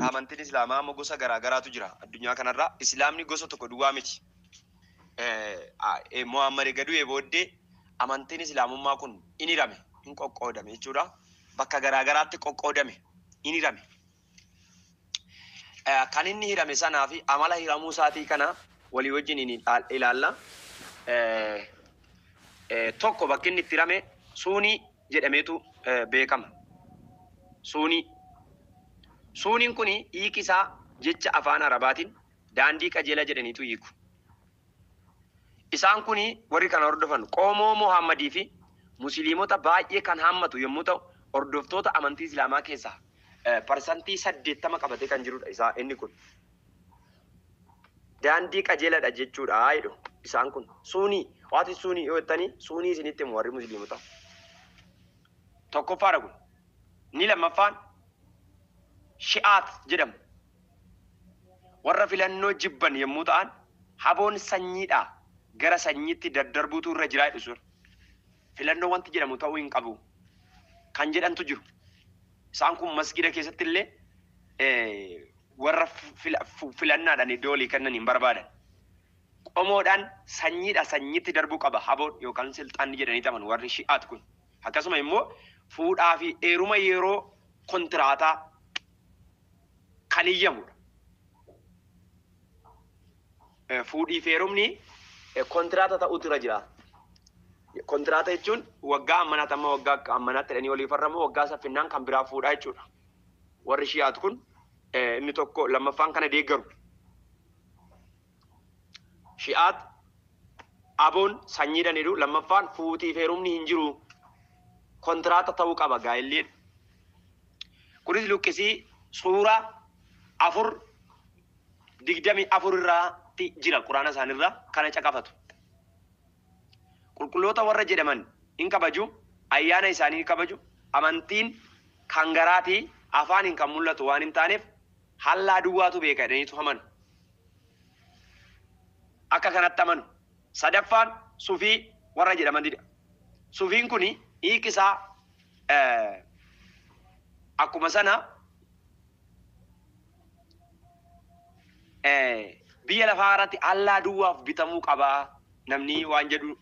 amantiin Islaamaa amma gosa garaagaraatu jira addunyaa kanarra. Islaamni gosa tokko duwwaa miti. Muhammad gaduu booddee amantiin Islaamummaa kun in hirame, in qoqqoodame jechuudha. Bakka garaagaraatti qoqqoodame, in hirame. Kan inni hirame sanaa fi amala hiramuu isaatii kana walii wajjin ilaalla. Tokko bakki inni itti hirame suunii jedhameetu beekama. Suuniin kun hiiki isaa jecha afaan Arabaatiin daandii qajeela jedhaniitu hiiku. Isaan kun warri kan hordofan qoomoo Muhammadii fi musliimota baay'ee kan hammatu yommuu ta'u, hordoftoota amantii Islaamaa keessaa parsantii 80 qabatee kan jirudha isaa inni kun. Daandii qajeeladha jechuudha jedhu isaan kun. Suunii waati suunii yoo jettanii suunii isinitti himu warri musliimota. Tokkoffaadha kun. Ni lammaffaan Shi'aat jedhamu. Warra filannoo jibban yommuu ta'an haboon sanyiidhaa gara sanyiitti daddarbuutu irra jira jedhu sun. Filannoo wanti jedhamu ta'uu hin qabu kan jedhantu jiru. Isaan kun masgida keessatti illee warra filannaadhaan iddoo olii kennan hin barbaadan. Qomoodhaan sanyiidha sanyiitti darbuu qaba haboon yookaan silxaanni jedhanii taman warri Shi'aat kun. Akkasuma immoo fuudhaa fi heeruma yeroo kontiraataa kan iyyamudha. Fuudhii fi heerumni kontiraata ta'uutu irra jira. Kontiraata jechuun waggaa ammanaatti amma waggaa ammanaatti jedhanii olii farramu waggaa saffinnaan kan biraa fuudhaa jechuudha. Warri Shi'aat kun inni tokko lammaffaan kana deeggaru. Shi'aat aboon sanyiidhaan jedhu lammaffaan fuudhii fi heerumni hin jiru. Kontiraata ta'uu qaba gaa'illeen. Kunis luqqisii suuraa 4:24 irraatti jira quraana isaanirra kana caqafatu. Qulqulloota warra jedhaman in kabaju, ayyaana isaanii kabaju, amantiin kan garaatii afaaniin kan mul'atu waan hin taaneef hallaa duwwaatu beeka jedhaniitu amanu. Akka kanatti amanu. Sadaffaan sufii warra jedhamanidha. Sufiin kun hiiki isaa akkuma sana biyya lafaa irratti hallaa duwwaaf bitamuu qabaa namni waan jedhu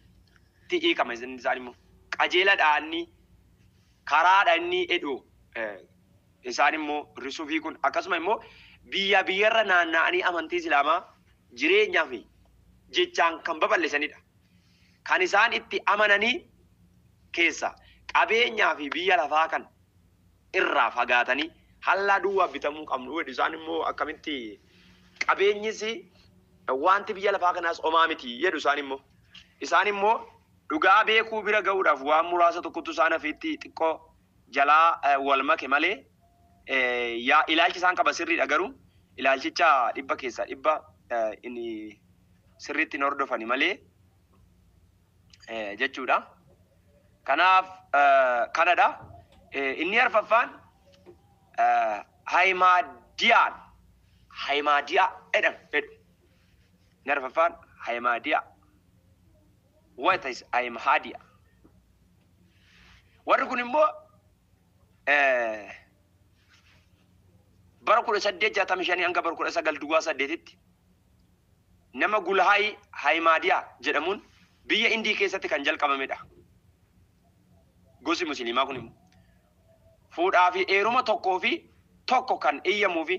hiikama isaan immoo qajeeladha inni karaadha inni jedhu isaan immoo sufii kun akkasuma immoo biyyarra naanna'anii amantii Islaamaa jireenyaa fi jechaan kan babal'isanidha. Kan isaan itti amananii keessa qabeenyaa fi biyya lafaa kan irraa fagaatanii hallaa duwwaaf bitamuu qabnu jedhu isaan immoo akkamitti qabeenyis wanti biyya lafaa kanaas homaa miti jedhu isaan immoo dhugaa beekuu bira ga'uudhaaf waan muraasa tokkotu isaan afiitti xiqqoo jalaa wal make malee ilaalchi isaan qaba sirriidha garuu ilaalchicha dhibba keessaa dhibba inni sirriitti hin hordofani malee jechuudha. Kanaaf kanadha. Inni arfaffaan Hayimaadiyaa jedhama. Inni arfaffaan Hayimaadiyaa. What is Hayimaadiyaa? Warri kun immoo bara 1865 hanga bara 1908tti nama Gulhaayi Hayimaadiyaa jedhamuun biyya Indii keessatti kan jalqabamedha. Gosi musliimaa kun immoo fuudhaa fi heeruma tokko kan iyyamuu fi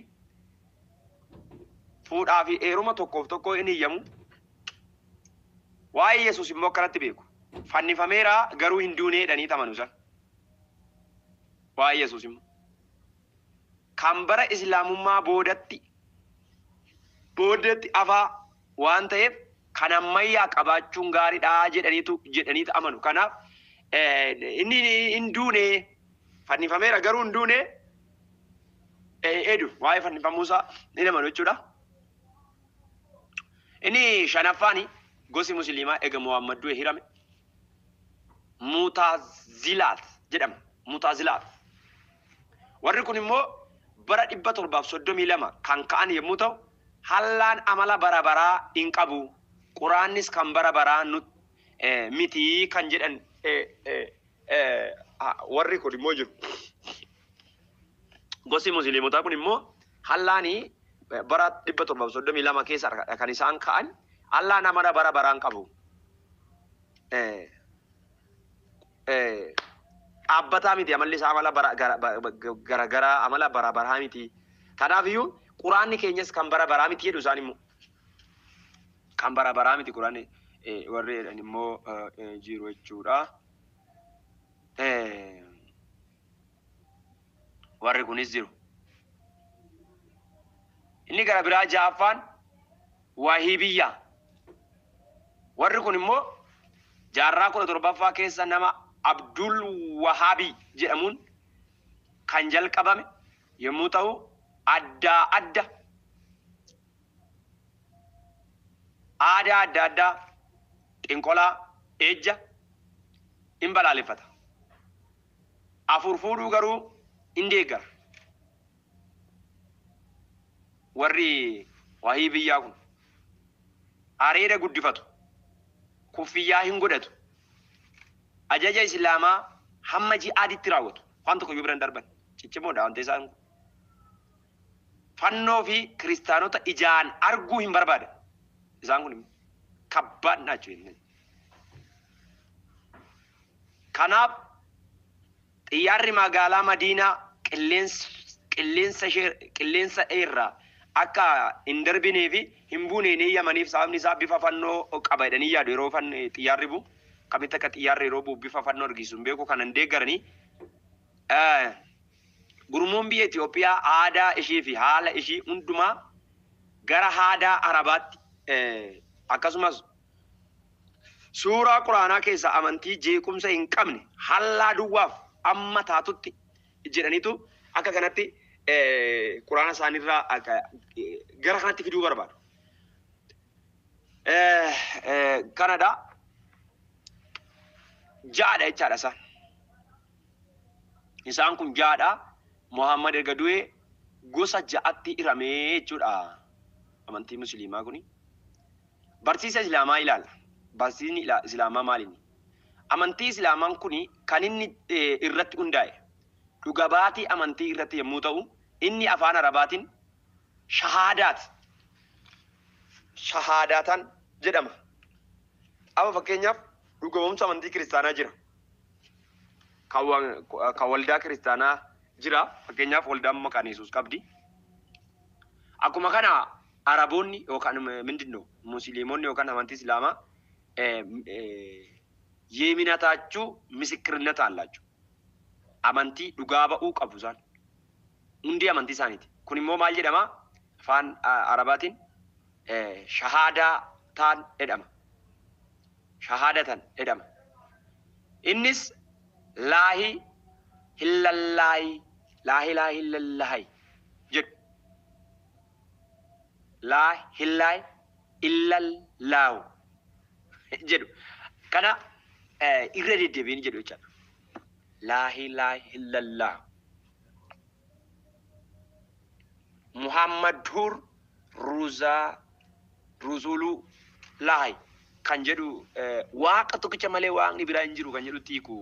fuudhaa fi heeruma tokko in iyyamu. Waa'ee Yesuus immoo akkanatti beeku. Fannifameera garuu hin duune jedhanii amanu san. Waa'ee Yesuus immoo kan bara Islaamummaa boodatti afaa waan ta'eef kan ammayyaa qabaachuun gaariidha jedhaniitu amanu. Kanaaf inni hin duune fannifameera garuu hin duune waa'ee fannifamuusaa ni amanu jechuudha. Inni shanaffaani gosi musliimaa eega Muhammad du'e hirame Mutazilaat jedhama. Mutazilaat. Warri kun immoo bara 732 kan ka'an yommuu ta'u hallaan amala bara baraa hin qabu. Quraannis kan bara baraa miti kan jedhan warri kun immoo jiru. Gosi musliimotaa kun immoo hallaani bara 732 keessa kan isaan ka'an Allah nama bara baraan qabu. Dhaabbataa miti amalli isaa amala gara amala bara baraa miti. Kanaafiyyuu quraanni keenyas kan bara baraa miti jedhu isaan immoo. Kan bara baraa miti quraanni warri jedhan immoo jiru jechuudha. Warri kunis jiru. Inni gara biraa ja'affaan Waahibiyyaa. Warri kun immoo jaarraa 17ffaa keessa nama Abdul Wahaabii jedhamuun kan jalqabame yommuu ta'u aadaa adda addaa xinqolaa ejja hin balaaleffata. Afur fuudhuu garuu hin deeggara. Warri Waahibiyyaa kun areeda guddifatu. Kuffiyyaa hin godhatu. Ajaja Islaamaa hamma ji'aaditti raawwatu. Waan tokko yoo biran darban. Ciccimoodha wanta isaan kun. Fannoo fi kiristaanota ijaan arguu hin barbaada. Isaan kun kabbaan naachuu. Kanaaf xiyyaarri magaalaa Madiinaa qilleensa irraa akka hin darbinee fi hin buuneen eeyyamaniif sababni isaa bifa fannoo qaba jedhanii yaadu yeroo xiyyaarri bu'u kamitti akka xiyyaarri yeroo bu'u bifa fannoo argisu hin beeku kanan deeggaranii gurmuun biyya Itoophiyaa aadaa ishii fi haala ishii hundumaa gara aadaa Arabaatti akkasumas suuraa Quraanaa keessaa amantii jeequmsa hin qabne hallaa duwwaaf amma taatutti jedhaniitu akka kanatti Quraana isaaniirraa gara kanatti fiduu barbaadu. Kanadha ja'adha jechaadha isaan. Isaan kun ja'adha. Muhammad erga du'ee gosa ja'atti hiramee jechuudha. Amantii Musliimaa kuni. Barsiisa Islaamaa ilaala. Barsiisni Islaamaa maaliini? Amantii Islaamaan kuni kan inni irratti hundaa'e. Dhugabaatii amantii irratti yommuu ta'u, inni afaan Arabaatiin shahaadaataan jedhama. Amma fakkeenyaaf dhugabamsa amantii kiristaanaa jira. Kan waldaa kiristaanaa jira. Fakkeenyaaf waldaan maqaan Yesuus qabdi. Akkuma kana Araboonni yookaan mindinno Musliimonni yookaan amantii Islaamaa yeeminataachuu misikirnata allaachuu. Amantii dhugaa ba'uu qabu isaan. Hundi amantii isaaniiti. Kun immoo maal jedhama? Afaan Arabaatiin shahaadaataan jedhama. Shahaadatan jedhama. Innis laahi hillallaahi laahi laahi hillallaahi jedhu. Laahi hillaahi illallaahu jedhu. Kana irra deddeebiin jedhu jechaadha. La ilaha illallah Muhammadur Rusulu lahi kan jedhu waaqa tokkicha malee waaqni biraa hin jiru kan jedhu tiiku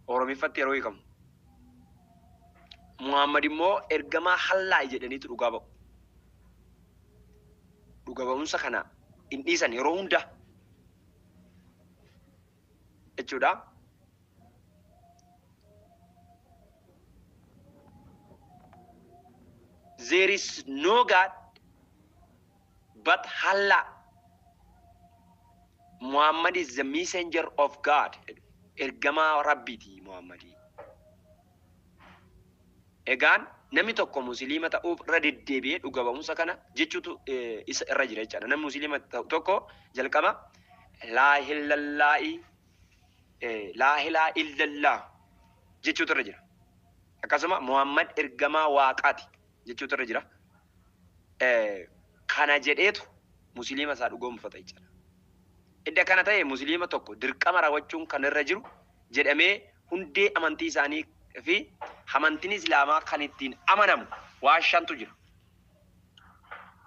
Oromiffatti yeroo hiikamu. Muhammad immoo ergamaa hallaa'i jedhaniitu dhugaa ba'u. Dhugaa ba'umsa kana hin dhiisan yeroo hunda jechuudha. There is no God but Allah. Muhammad is the messenger of God. Ergamaa Rabbiti Muhammadi. Egaan namni tokko musliima ta'uuf irra deddeebi'ee dhugaa ba'umsa kana jechuutu isa irra jira jechaadha. Namni musliima tokko jalqaba laa ilaha illallah jechuutu irra jira. Akkasuma Muhammad ergamaa waaqaati jechuutu irra jira. Kana jedheetu musliima isaa dhugoomfata jechaadha. Edda kana ta'e musliima tokko dirqama raawwachuun kan irra jiru jedhamee hundee amantii isaanii fi amantiin Islaamaa kan ittiin amanamu waa shantu jira.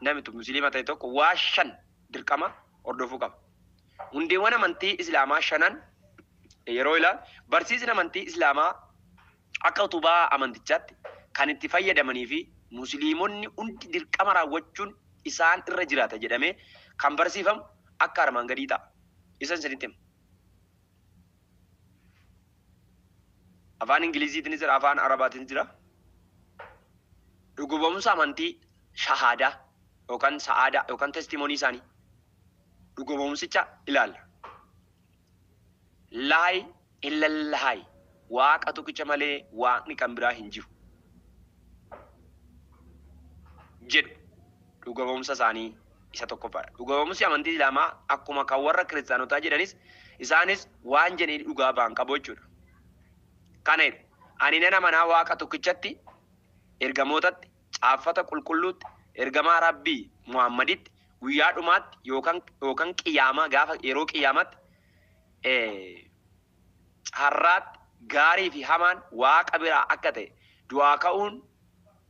Namni musliima ta'e tokko waa shan dirqama hordofuu qaba. Hundeewwan amantii Islaamaa shanan yeroo ilaalu barsiisni amantii Islaamaa akka utubaa amantichaatti kan itti fayyadamanii fi musliimonni hundi dirqama raawwachuun isaan irra jiraata jedhamee kan barsiifamu akka armaan gadii ta'a. Isan sinitti hima. Afaan Ingiliziitiin jira, afaan Arabaatiin jira. Dhuga ba'umsa amantii shahaadaa yookaan sa'aadaa yookaan testimonii isaanii dhuga ba'umsicha ilaalla. Laayi illallaayi waaqa tokkicha malee waaqni kan biraa hin jiru jedhu dhuga ba'umsa isaanii isa tokkoffaadha. Dhuga ba'umsi amantii Islaamaa akkuma kan warra kiristaanotaa jedhanis isaanis waan jedhanii dhugaa ba'an qabu jechuudha. Kana jedhu ani nan amanaa waaqa tokkichatti, ergamootatti, caaffata qulqulluutti, ergamaa Rabbii Muhammaditti, guyyaa dhumaatti yookaan qiyaamaa gaafa yeroo qiyaamaatti har'aatti gaarii fi hamaan waaqa biraa akka ta'e, du'aa ka'uun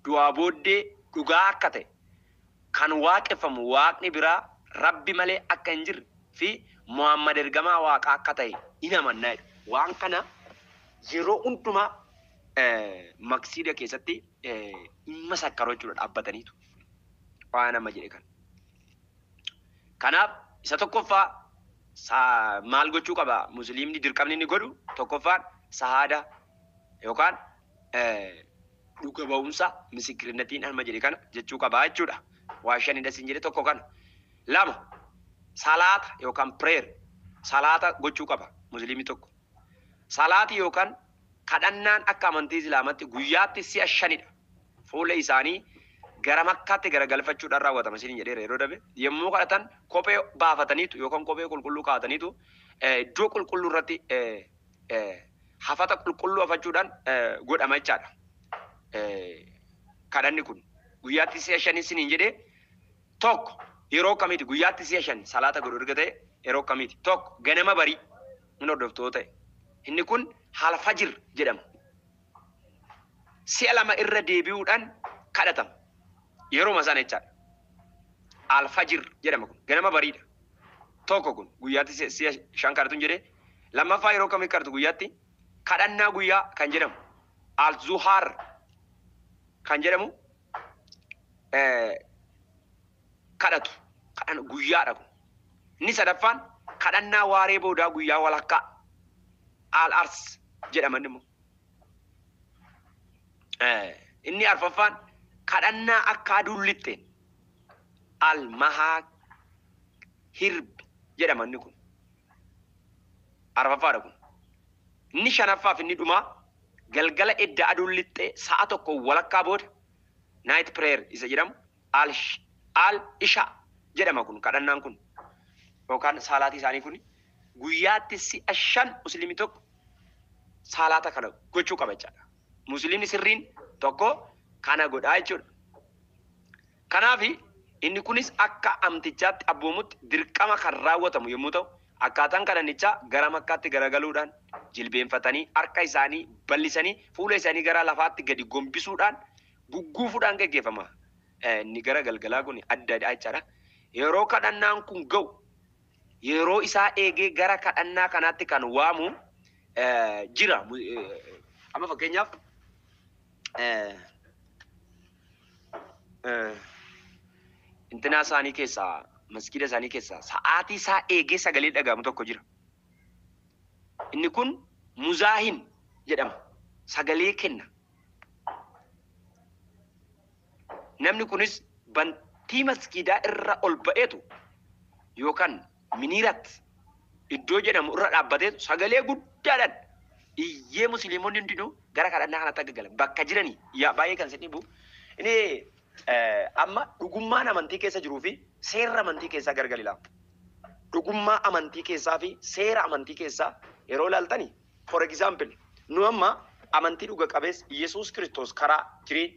du'aa booddee dhugaa akka ta'e, kan waaqeffamu waaqni biraa Rabbi malee akka hin jirre fi Muhammad ergamaa waaqaa akka ta'e hin amannaa jedhu. Waan kana yeroo hundumaa maqsiida keessatti dhimma sakkaroo jechuudha dhaabbataniitu. Waan nama jedhe kan. Kanaaf isa tokkoffaa maal gochuu qaba musliimni dirqamni inni godhu tokkoffaan sahaada yookaan dhuga ba'umsa misikirinatiin alma jedhe kana jechuu qaba jechuudha. Waa shan hidhasiin jedhe tokko kana. Lama salaata yookaan prayer salaata gochuu qaba musliimni tokko. Salaati yookaan kadhannaan akka amantii Islaamaatti guyyaatti si'a 5dha. Fuula isaanii gara Makkaatti garagalfachuudhaan raawwatama isin jedheera yeroo dabe. Yommuu kadhatan kophee baafataniitu yookaan kophee qulqulluu kaa'ataniitu iddoo qulqulluu irratti hafata qulqulluu hafachuudhaan godhama jechaadha. Kadhanni kun guyyaatti si'a 5 isin jedhee tokko yeroo kamiiti guyyaatti si'a 5 salaata godhu erga ta'e yeroo kamiiti tokko ganama barii hin hordoftoota ta'e. Inni kun halfajir jedhama. Si'a 2 irra deebi'uudhaan kadhatama. Yeroo masaan jechaadha. Alfajir jedhama kun ganama bariidha. Tokko kun guyyaatti si'a 5 kadhatuun jedhee lammaffaa yeroo kamii kadhatu guyyaatti kadhannaa guyyaa kan jedhamu al-zuhaar kan jedhamu kadhatu kadhan guyyaadha kun. Inni sadaffaan kadhannaa waaree boodaa guyyaa walakkaa al-ars jedhama immoo. Inni arfaffaan kadhannaa akka aduun lixxeen al-mahaa hirb jedhama inni kun. Arfaffaadha kun. Inni shanaffaaf inni dhumaa galgala edda aduun lixxee sa'a tokko walakkaa booda night prayer isa jedhamu al-isha jedhama kun kadhannaan kun yookaan salaatii isaanii kun guyyaatti si'a 5 musliimni tokko salaata kana gochuu qaba jechaadha. Musliimni sirriin tokko kana godhaa jechuudha. Kanaaf inni kunis akka amtichaatti abboomutti dirqama kan raawwatamu yommuu ta'u akkaataan kadhannichaa gara Makkaatti garagaluudhaan jilbeenfatanii harka isaanii bal'isanii fuula isaanii gara lafaatti gadi gombisuudhaan gugguufuudhaan gaggeeffama. Inni gara galgalaa kun adda jechaadha. Yeroo kadhannaan kun ga'u yeroo isaa eegee gara kadhannaa kanaatti kan waamu jira. Amma fakkeenyaaf intinaa isaanii keessaa masgiida isaanii keessaa sa'aatii isaa eegee sagalee dhagahamu tokko jira. Inni kun muzaahin jedhama. Sagalee kenna. Namni kunis bantii masgiidaa irra ol ba'eetu yookaan miniirat iddoo jedhamu irra dhaabbateetu sagalee guddaadhaan iyyee musliimonni hundinuu gara kadhannaa kanatti akka galan bakka jiranii yaa baay'ee kan isin dhibu. Inni amma dhugummaan amantii keessa jiruu fi seera amantii keessaa gargar ilaala. Dhugummaa amantii keessaa fi seera amantii keessaa yeroo ilaaltani for example nu amma amantii dhuga qabeessa Yesuus Kiristoos karaa jireenya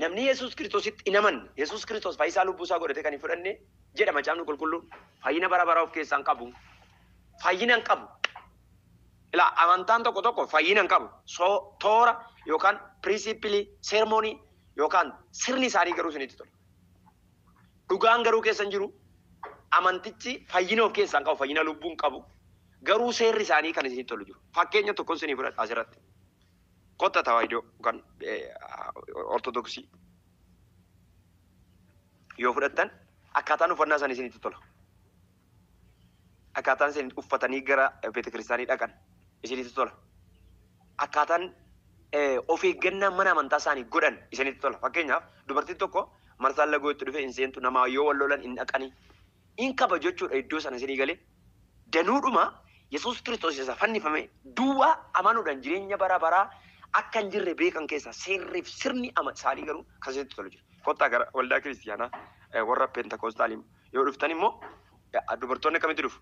namni Yesuus Kiristoositti hin amanne Yesuus Kiristoos fayyisaa lubbuu isaa godhatee kan hin fudhanne jedhama caafni qulqulluun fayyina bara baraa of keessaa hin qabu. Fayyina hin qabu. Ilaa amantaan tokko tokko fayyina hin qabu. Toora yookaan pirinsipilii seermoonii yookaan sirni isaanii garuu isinitti tola. Dhugaan garuu keessa hin jiru. Amantichi fayyina of keessaa hin qabu, fayyina lubbuu hin qabu. Garuu seerri isaanii kan isinitti tolu jiru. Fakkeenya tokkoon isinii fudhadha asirratti. kota tawaahidoo kan ortodoksii yoo fudhattan akkaataan uffannaa isaanii isinitti tola. Akkaataan isin uffatanii gara beetekiristaanii dhaqan isinitti tola. Akkaataan of eeggannaa mana amantaa isaanii godhan isinitti tola. Fakkeenyaaf dubartiin tokko marsaan lagoo itti dhufe hin seentu namaa yoo wal lolan hin dhaqanii hin kabaju jechuudha iddoo sana isinii galee. Danuudhuma Yesuus Kiristoos isa fannifame duwwaa amanuudhaan jireenya bara baraa akka hin jirre beekan keessa seerriif sirni isaanii garuu kan isinitti tolu jira. Kottaa gara waldaa kiristiyaanaa warra Pentekoostaalii yoo dhuftan immoo dubartoonni akkamitti dhufu?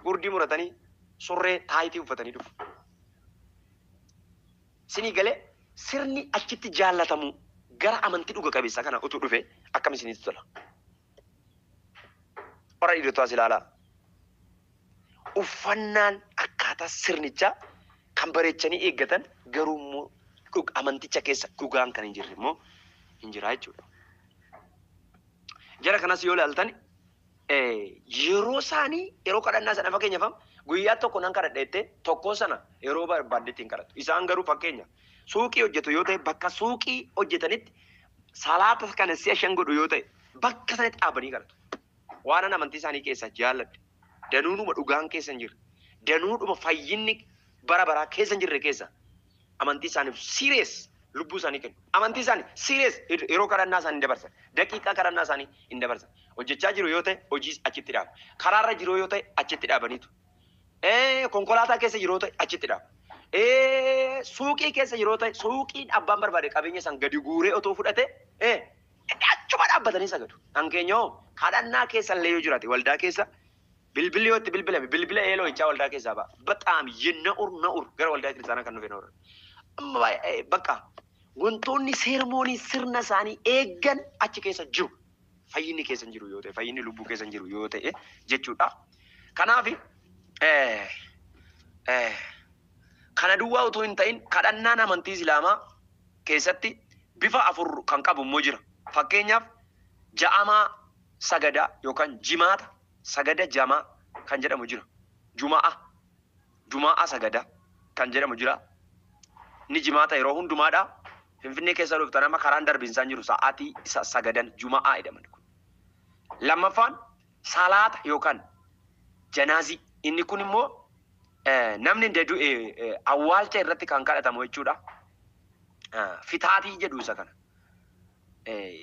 Gurdii muratanii surree taayitii uffatanii dhufu. Isinii galee sirni achitti jaallatamu gara amantii dhuga qabeessa kana utuu dhufe akkam isinitti tola. Warra dhiirotaas ilaalaa. Uffannaan akkaataa sirnichaa kan bareechanii eeggatan garuu immoo amanticha keessa dhugaan kan hin jirre immoo hin jira jechuudha. Jara kanas yoo ilaaltan yeroo isaanii yeroo kadhannaa sana fakkeenyaaf guyyaa tokko nan kadhadheette tokko sana yeroo barbaaddetti hin kadhatu. Isaan garuu fakkeenya suuqii hojjetu yoo ta'e bakka suuqii hojjetanitti salaata kana si'a 5 godhu yoo ta'e bakka sanatti dhaabanii kadhatu. Waan amantii isaanii keessa jaalladhe. Danuudhuma dhugaan keessa hin jirre. Danuudhuma fayyinni bara baraa keessa hin jirre keessa amantii isaaniif serious lubbuu isaanii kennu. Amantii isaanii serious yeroo kadhannaa isaanii hin dabarsan. Daqiiqaa kadhannaa isaanii hin dabarsan. Hojjechaa jiru yoo ta'e hojii achitti dhaabu. Karaarra jiru yoo ta'e achitti dhaabaniitu. Konkolaataa keessa jiru yoo ta'e achitti dhaabu. Suuqii keessa jiru yoo ta'e suuqiin abbaan barbaade qabeenya isaan gadi guuree otoo fudhate achuma dhaabbatanii sagadu. Hankeenyoo kadhannaa keessa illee yoo jiraate waldaa keessa bilbilli yoo itti bilbilame bilbila eeloo ichaa waldaa keessaa ba'a. Bataam na'ur gara waldaa kiristaanaa kan dhufe na'ur. Amma bakka wantoonni seermoonii sirna isaanii eeggan achi keessa jiru. Fayyinni keessa hin jiru yoo ta'e fayyinni lubbuu keessa hin jiru yoo ta'e jechuudha. Kanaaf kana duwwaa utuu hin ta'in kadhannaan amantii Islaamaa keessatti bifa 4 kan qabu immoo jira. Fakkeenyaaf ja'amaa sagadaa yookaan jimaata sagada jamaa kan jedhamu jira. Jumaa sagadaa kan jedhamu jira. Ni jimaata yeroo hundumaadha. Finfinnee keessa dhuftan amma karaan darbiinsaan jiru sa'aatii sagadan jumaa jedhaman. Lammaffaan salaata yookaan janaazii. Inni kun immoo namni awwaalcha irratti kan kadhatamu jechuudha. Fitaatii jedhu isa kana.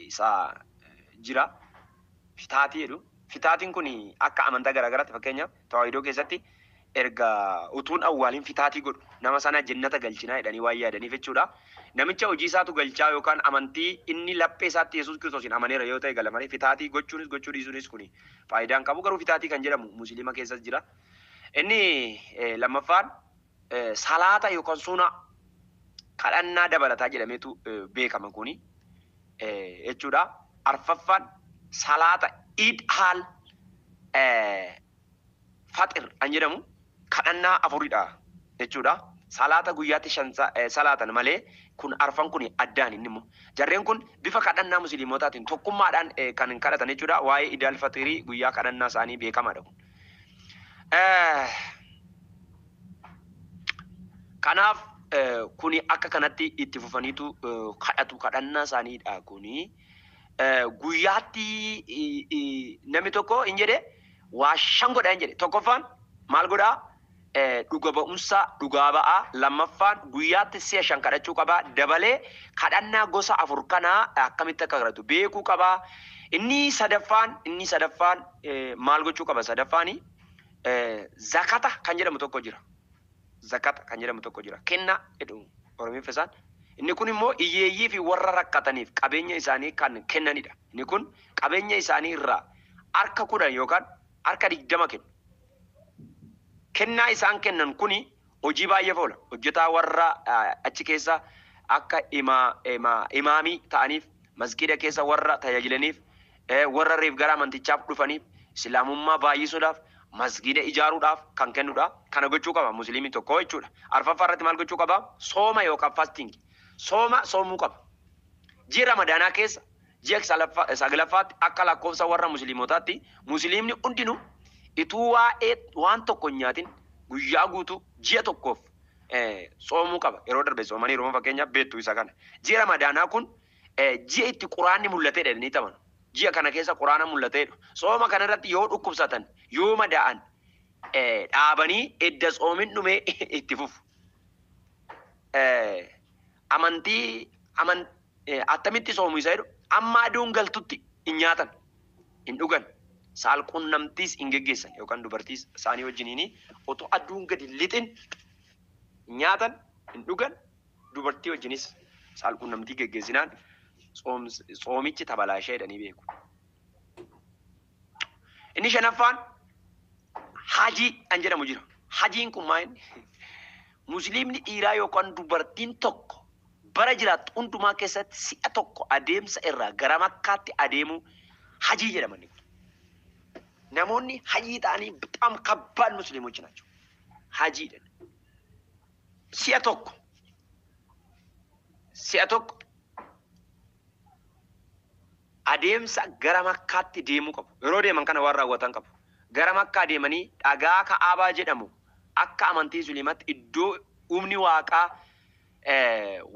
Isa jira. Fitaatii jedhu. Fitaatiin kun akka amantaa garaagaraatti fakkeenyaaf tawaahidoo keessatti erga utuun awwaaliin fitaatii godhu nama sana jannata galchinaa jedhanii waan yaadaniif jechuudha. Namicha hojii isaatu galchaa yookaan amantii inni laphee isaatti Yesuus Kiristoosiin amaneera yoo ta'e gala malee fitaatii gochuunis gochuu dhiisuunis kun faayidaan qabu garuu fitaatii kan jedhamu musliima keessas jira. Inni lammaffaan salaata yookaan suuna kadhannaa dabalataa jedhameetu beekama kuni jechuudha. Arfaffaan salaata idhaal faxir kan jedhamu kadhannaa 4dha jechuudha. Salaata guyyaatti 5 salaatan malee kun arfan kun addaan inni immoo jarreen kun bifa kadhannaa musliimotaatiin tokkummaadhaan kan kadhatan jechuudha. Waa'ee idaal faxirii guyyaa kadhannaa isaanii beekamaadha kun. Kanaaf kuni akka kanatti itti fufaniitu kadhatu kadhannaa isaaniidha kuni. Guyyaatti namni tokko hin jedhe waa 5 godha hin jedhe. Tokkoffaan maal godhaa? Dhuga ba'umsa dhugaa ba'aa. Lammaffaan guyyaatti si'a 5 kadhachuu qabaa. Dabalee kadhannaa gosa 4 kanaa akkamitti akka kadhatu beekuu qabaa. Inni sadaffaan maal gochuu qaba? Sadaffaani zakata kan jedhamu tokko jira. Zakata kan jedhamu tokko jira. Kennaa jedhu Oromiffisaan. Inni kun immoo hiyyeeyyii fi warra rakkataniif qabeenya isaanii kan kennanidha. Inni kun qabeenya isaanii irraa harka 10 yookaan harka 20 kennu. Kennaa isaan kennan kuni hojii baay'eef oola. Hojjetaa warra achi keessa akka imaamii ta'aniif, masgiida keessa warra tajaajilaniif, warra reef gara amantichaaf dhufaniif, islaamummaa baay'isuudhaaf, masgiida ijaaruudhaaf kan kennudha. Kana gochuu qaba musliimii tokko jechuudha. Arfaffaa irratti maal gochuu qaba? Sooma yookaan fasting. Soomuu qaba. Ji'a Ramadaanaa keessa ji'a 9ffaatti akka lakkoofsa warra musliimotaatti musliimni hundinuu ituu waan tokko nyaatin guyyaa guutuu ji'a tokkoof soomuu qaba. Yeroo darbe soomanii Oromoo fakkeenyaaf beektu isa kana. Ji'a Ramadaanaa kun ji'a itti quraanni mul'atedha jedhanii taphan. Ji'a kana keessa quraana mul'atedha. Sooma kanarratti yoo dhukkubsatan yoo madaa'an dhaabanii edda soomin dhumee itti fufu. Amantii attamitti soomu isa jedhu amma aduun galtutti hin nyaatan hin dhugan saalquunnamtiis hin geggeessan yookaan dubartiis isaanii wajjiniini otoo aduun gadi lixin hin nyaatan hin dhugan dubartii wajjinis saalquunnamtii geggeessinaan soomichi tabalaashee jedhanii beeku. Inni shanaffaan hajii kan jedhamu jira. Hajiin kun maal? Musliimni dhiiraa yookaan dubartiin tokko bara jiraattu hundumaa keessatti si'a tokko adeemsa irraa gara Makkaatti adeemu hajii jedhamani. Namoonni hajii ta'anii በጣም ከባድ ሙስሊሞች ናቸው። Hajii jedhan. Si'a tokko adeemsa gara Makkaatti deemuu qabu. Yeroo deeman kana waan raawwatan qabu. Gara Makkaa deemanii dhagaa Ka'aabaa jedhamu akka amantii Musliimaatti iddoo humni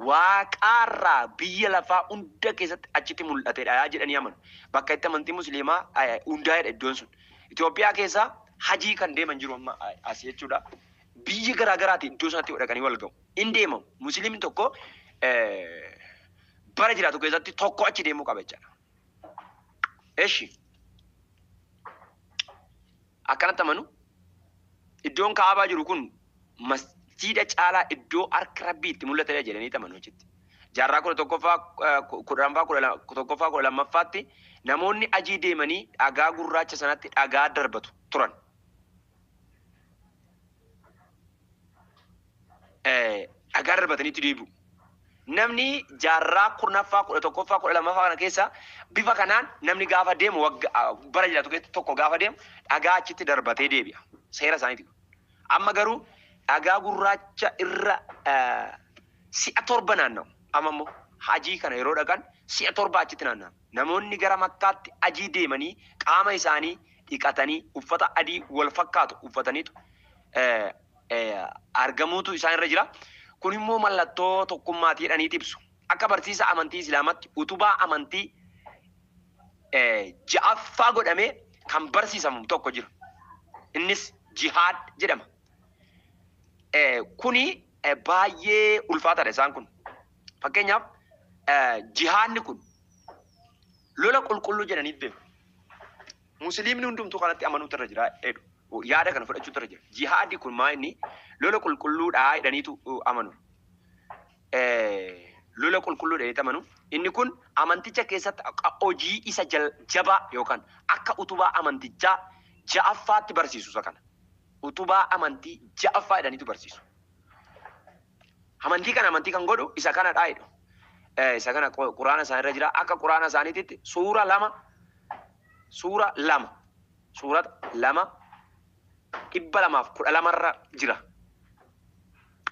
waaqarraa biyya lafaa hunda keessatti achitti mul'atedha jedhanii amanu. Bakka itti amantii Musliimaa hundaa'edha iddoon sun. Itoophiyaa keessa hajii kan deeman jiru amma as jechuudha. Biyyi garaa garaati iddoo sanatti dhaqanii wal ga'u. In deemamu. Musliimni tokko bara jiraatu keessatti tokko achi deemuu qaba jechuudha. Eshi. Akkanatti amanu. Iddoon Ka'aabaa jiru kun masjiida caalaa iddoo harka Rabbiitti mul'atedha jedhanii amanu jechuudha. Jaarraa 11ffaa namoonni hajii deemanii dhagaa gurraacha sanatti dhagaa darbatu turan. Dhagaa darbataniitti deebi'u. Namni jaarraa 11ffaa 12ffaa kana keessa bifa kanaan namni gaafa deemu bara jiraatu keessatti tokko gaafa deemu dhagaa achitti darbatee deebi'a. Seera isaaniiti. Amma garuu dhagaa gurraacha irra si'a 7 naanna'u. Amma immoo hajii kana yeroo dhaqan si'a 7 achitti naanna'u. Namoonni gara Makkaatti hajii deemanii qaama isaanii dhiqatanii uffata adii wal fakkaatu uffataniitu argamuutu isaan irra jira. Kun immoo mallattoo tokkummaati jedhanii ibsu. Akka barsiisa amantii Islaamaatti utubaa amantii ja'affaa godhamee kan barsiisamu tokko jira. Innis jihaad jedhama. Kuni baay'ee ulfaataadha isaan kun. Fakkeenyaaf jihaadni kun lola qulqulluu jedhanii beeku. Musliimni hundumtuu kanatti amanuutu irra jira. Yaada kana fudhachuutu irra jira. Jihaadni kun maa inni lola qulqulluudha jedhaniitu amanu. Lola qulqulluudha jedhanii amanu. Inni kun amanticha keessatti hojii isa jabaa yookaan akka utubaa amantichaa ja'affaatti barsiisu isa kana. Utubaa amantii ja'affaa jedhaniitu barsiisu. Amantii kan godhu isa kanadha jedhu. Isa kana quraana isaanii irra jira. Akka quraana isaaniitti suura lama 212 irra jira.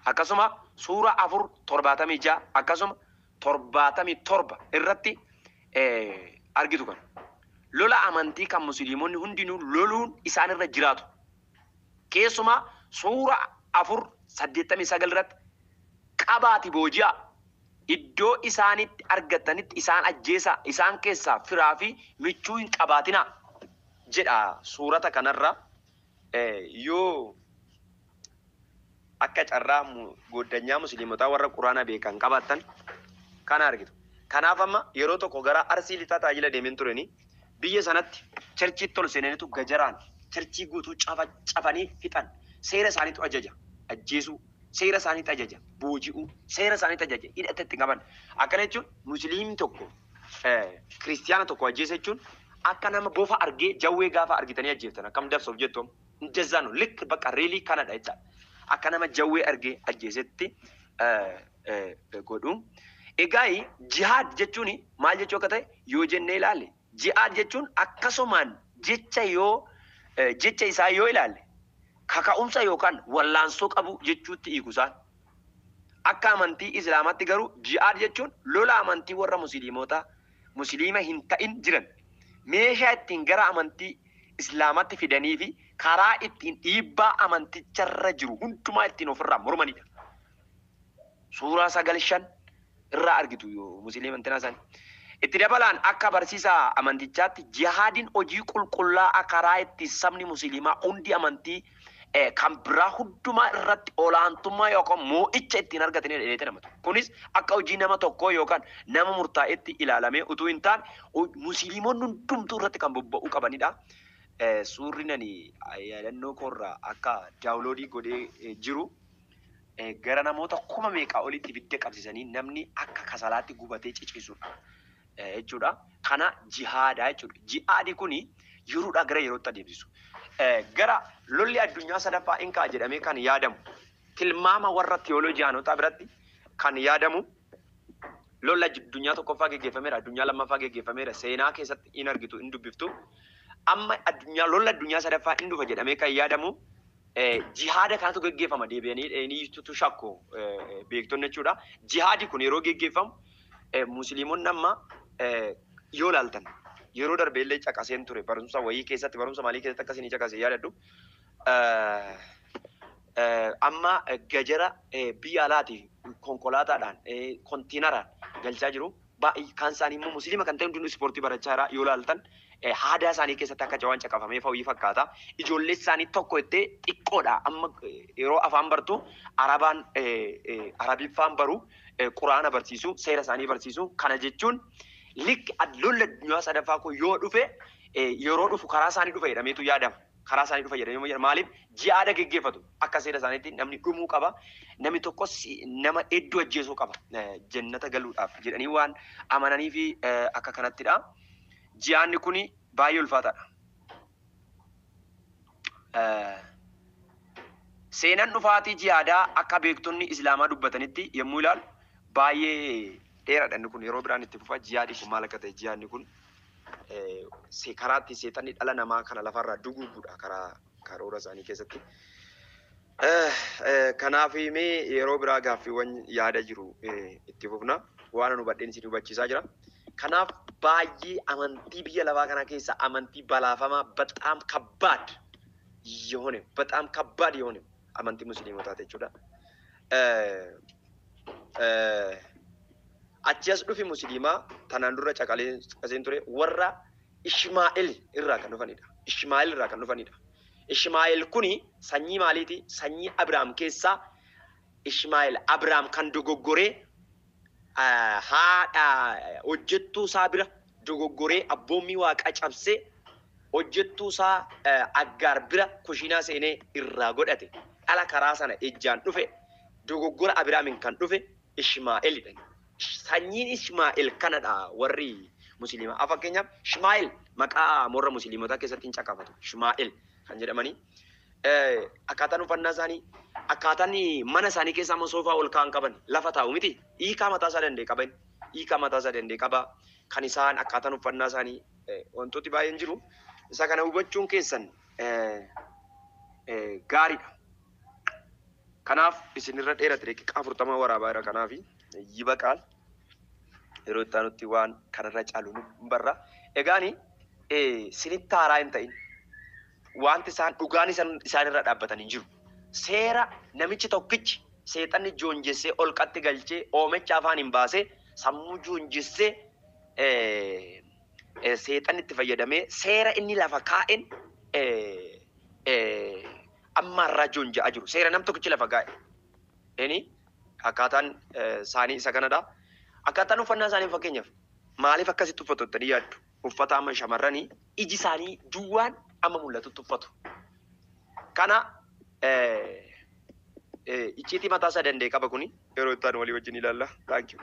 Akkasuma suura 476 akkasuma 77 irratti argitu kan. Lola amantii kan musliimonni hundinuu loluun isaan irra jiraatu. Keessumaa suura 489 irratti qabaati booji'a iddoo isaanitti argatanitti isaan ajjeesa isaan keessaa firaa fi michuu hin qabaatina jedha suurata kanarra. Yoo akka carraa goddanyaa musliimotaa warra quraana beekan qabaatan kana argitu. Kanaaf amma yeroo tokko gara Arsii lixaa tajaajila deemeen turanii biyya sanatti cherchiitti ol seenanitu gajaraan cherchii guutuu cafanii fixan. Seera isaaniitu ajaja ajjeesuu, seera isaaniitu ajaja booji'uu, seera isaaniitu ajaja hidhatatti qaban. Akkana jechuun musliimni tokko kiristiyaana tokko ajjeesa jechuun akka nama bofa argee jawwee gaafa argitanii ajjeeftan akkam dabsuuf jettoom እንደዛ ነው ልክ በቃ ሪሊ ካናዳ ይቻላል አከናማ ጀዌ አርጌ አጀሰቲ ጎዱ ኤጋይ ጂሃድ ጀቹኒ ማል ጀቾ ከታይ ዮ ጀነ ይላል ጂሃድ ጀቹን አከሶማን ጀቸ ኢሳ ዮ ይላል ካካኡምሳ ዮካን ወላንሶ ቀቡ ጀቹቲ ኢጉሳን አካ አመንቲ እስላማቲ ገሩ ጂሃድ ጀቹን ሎላ አመንቲ ወራ ሙስሊማ ሂንታኢን ጅረን ሜሻ ኢቲን ገራ አመንቲ Islaamatti fidanii fi karaa ittiin dhiibbaa amanticharra jiru hundumaa ittiin ofirraa mormanidha. Suuraa 9 irraa argitu yoo musliima amantii isaanii. Itti dabalaan akka barsiisaa amantichaatti jihaadiin hojii qulqullaa'aa karaa itti sabni musliimaa hundi amantii kan biraa hundumaa irratti olaantummaa yookaan moo'icha ittiin argatanidha jedhee namatu. Kunis akka hojii nama tokkoo yookaan nama murtaa'etti ilaalamee utuu hin taane musliimoonni hundumtuu irratti kan bobba'uu qabanidha. Suurri nani yaadannoo koorraa akka daawuloodii godhee jiru gara namoota 1,000 meeqaa olitti ibidda qabsiisanii namni akka kasalaatti gubatee ciciisudha jechuudha. Kana jihaadaa jechuudha. Jihaadii kuni yeroodhaa gara yerootti adeemsisu. Gara lolli addunyaa sadaffaa inkaa jedhamee kan yaadamu tilmaama warra teolojiyaanotaa biratti kan yaadamu lolli addunyaa tokkoffaa geggeeffameera, addunyaa lammaffaa geggeeffameera, seenaa keessatti in argitu in dubbiftu. Amma lolli addunyaa sadaffaa in dhufa jedhamee kan yaadamu jihaada kanatu geggeeffama deebi'anii ni shakku beektonni jechuudha. Jihaadi kun yeroo geggeeffamu musliimonni amma yoo ilaaltan yeroo darbe illee caqaseen ture barumsa wayii keessatti barumsa maalii keessatti akkasiin caqasee yaadadhu. Amma gajara biyya alaati konkolaataadhaan kontiinaraan galchaa jiru. Kan isaanii immoo musliima kan ta'e hundinuu ispoortii barachaa jira yoo ilaaltan aadaa isaanii keessatti akka jawaan caqafamee fa'ii fakkaata. Ijoollee isaanii tokko ittee xiqqoodha. Amma yeroo afaan bartu arabiffaan baru quraana barsiisu seera isaanii barsiisu. Kana jechuun lolli addunyaa sadaffaa kun yoo dhufe yeroo dhufu karaa isaanii dhufa jedhameetu yaadama. Karaa isaanii dhufa jedhamee maaliif jihaada geggeeffatu akka seera isaaniitti namni dhumuu qaba. Namni tokkos nama hedduu ajjeesuu qaba jannata galuudhaaf jedhanii waan amananii fi akka kanattidha. Jihaadni kuni baay'ee ulfaataadha. Seenaan dhufaatii jihaadaa akka beektonni Islaamaa dubbatanitti yommuu ilaalu baay'ee dheeraadha. Inni kun yeroo biraan itti fufa. Jihaadni kun maal akka ta'e jihaadni kun karaatti seexanni dhala namaa kana lafarraa duguuguudha karoora isaanii keessatti. Kanaaf mee yeroo biraa gaaffiiwwan yaada jiru itti fufna. Waan nu badheen isin hubachiisaa jira. Kanaaf baay'ee amantii biyya lafaa kana keessa amantii balaafamaa በጣም ከባድ የሆነ amantii musliimotaati jechuudha. Achi as dhufi musliimaa tanaan dura caqaseen ture warra Ishmaa'eel irraa kan dhufanidha. Ishmaa'eel irraa kan dhufanidha. Ishmaa'eel kuni sanyii maaliiti? Sanyii Abrahaam keessaa Ishmaa'eel Abrahaam kan dogoggoree haadha hojjettuu isaa bira dogoggoree abboommii waaqaa cabsee hojjettuu isaa Aggaar bira kushiinaa seenee irraa godhate. Dhala karaa sana ejjaan dhufe dogoggora Abrahaamin kan dhufe Ishmaa'eelidha. Sanyiin Ishmaa'eel kanadha warri musliimaa. Fakkeenyaaf Ishmaa'eel maqaa morra musliimotaa keessatti hin caqafatu. Ishmaa'eel kan jedhamanii akkaataan uffannaa isaanii akkaataan mana isaanii keessaa soofaa ol kaa'an qaban lafa taa'u miti. Hiikaa mataa isaa danda'e qaban. Hiikaa mataa isaa danda'e qaba. Kan isaan akkaataan uffannaa isaanii wantooti baay'een jiru. Isa kana hubachuun keessan gaariidha. Kanaaf isinirra dheerate daqiiqaa 40 waraabaa jira. Kanaaf yibaqaal yeroo itti aanutti waan kanarra caalu nu barra. Egaani sinitti haaraa hin ta'in wanti isaan dhugaan isaanirra dhaabbatan hin jiru. Seera namichi tokkichi seexanni joonjessee olqatti galchee oomecha afaan hin baasee sammuu joonjessee seexanni itti fayyadamee seera inni lafa kaa'een amma irraa joonja'a jiru. Seera nam tokkichi lafa kaa'e. Inni akkaataan isaanii isa kanadha. Akkaataan uffannaa isaanii fakkeenyaaf maaliif akkasitti uffatu jettanii yaaddu? Uffata amma shamarranii iji isaanii duwwaan amma mul'atutti uffatu. Kana icciitii mataa isaa danda'e qaba kuni yeroo itti aanu walii wajjin ilaalla. Thank you.